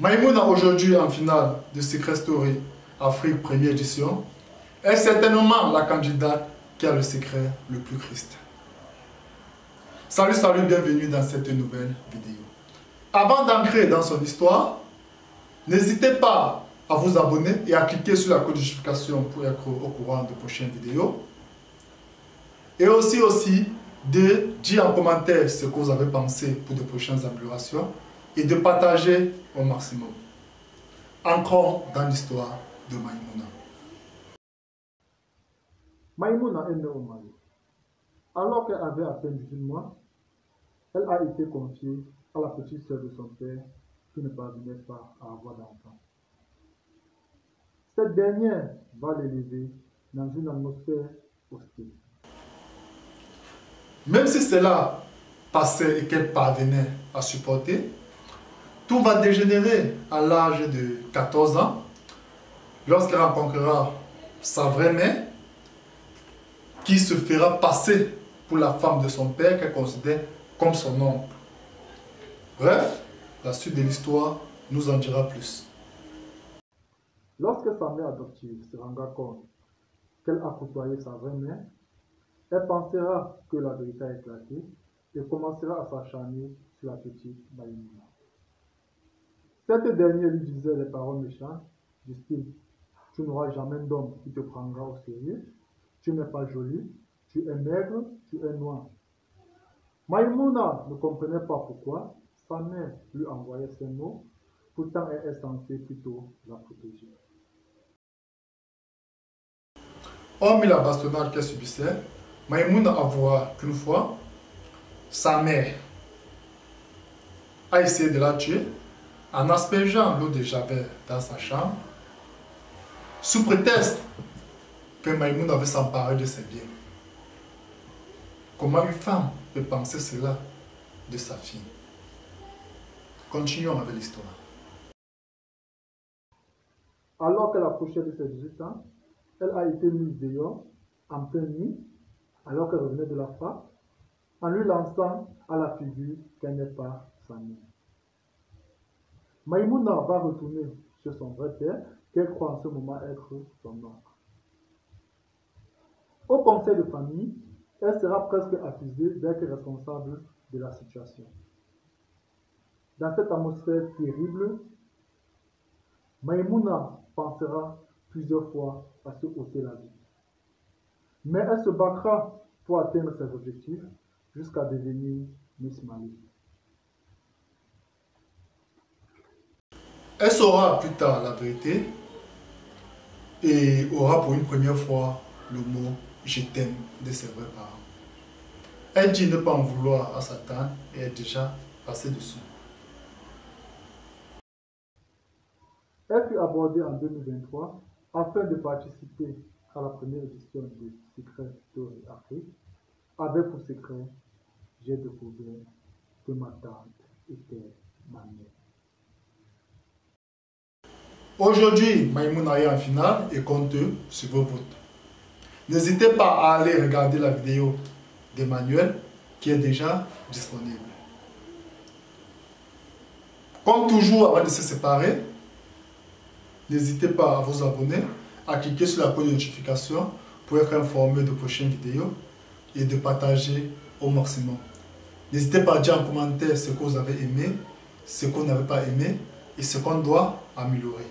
Maïmouna, aujourd'hui en finale de Secret Story Afrique première édition, est certainement la candidate qui a le secret le plus Christ. Salut, bienvenue dans cette nouvelle vidéo. Avant d'entrer dans son histoire, n'hésitez pas à vous abonner et à cliquer sur la codification pour être au courant de prochaines vidéos. Et aussi de dire en commentaire ce que vous avez pensé pour de prochaines améliorations et de partager au maximum. Entrons dans l'histoire de Maïmouna. Maïmouna est née au Mali. Alors qu'elle avait à peine 18 mois, elle a été confiée à la petite sœur de son père qui ne parvenait pas à avoir d'enfant. Cette dernière va l'élever dans une atmosphère hostile. Même si cela passait et qu'elle parvenait à supporter, tout va dégénérer à l'âge de 14 ans, lorsqu'elle rencontrera sa vraie mère, qui se fera passer pour la femme de son père qu'elle considère comme son oncle. Bref, la suite de l'histoire nous en dira plus. Lorsque sa mère adoptive se rendra compte qu'elle a côtoyé sa vraie mère, elle pensera que la vérité a éclaté et commencera à s'acharner sur la petite Maïmouna. Cette dernière lui disait les paroles méchantes du style « Tu n'auras jamais d'homme qui te prendra au sérieux, tu n'es pas jolie, tu es maigre, tu es noire. » Maïmouna ne comprenait pas pourquoi sa mère lui envoyait ces mots, pourtant elle est censée plutôt la protéger. Hormis la bastonnade qu'elle subissait, Maïmouna avouera qu'une fois, sa mère a essayé de la tuer en aspergeant l'eau de Javel dans sa chambre, sous prétexte que Maïmouna avait s'emparer de ses biens. Comment une femme peut penser cela de sa fille? Continuons avec l'histoire. Alors qu'elle approchait de ses 18 ans, elle a été mise dehors en pleine nuit, alors qu'elle revenait de la fac, en lui lançant à la figure qu'elle n'est pas sa mère. Maïmouna va retourner chez son vrai père, qu'elle croit en ce moment être son oncle. Au conseil de famille, elle sera presque accusée d'être responsable de la situation. Dans cette atmosphère terrible, Maïmouna pensera plusieurs fois à se ôter la vie. Mais elle se battra pour atteindre ses objectifs jusqu'à devenir Miss Mali. Elle saura plus tard la vérité et aura pour une première fois le mot « je t'aime » de ses vrais parents. Elle dit ne pas en vouloir à Satan et est déjà passée dessus. Elle fut abordée en 2023 afin de participer à la première édition de Secret Story Afrique avec pour secret « J'ai découvert que ma tante était ma mère ». Aujourd'hui, Maïmouna est en finale et compte sur vos votes. N'hésitez pas à aller regarder la vidéo d'Emmanuel qui est déjà disponible. Comme toujours, avant de se séparer, n'hésitez pas à vous abonner, à cliquer sur la cloche de notification pour être informé de prochaines vidéos et de partager au maximum. N'hésitez pas à dire en commentaire ce que vous avez aimé, ce que vous n'avez pas aimé et ce qu'on doit améliorer.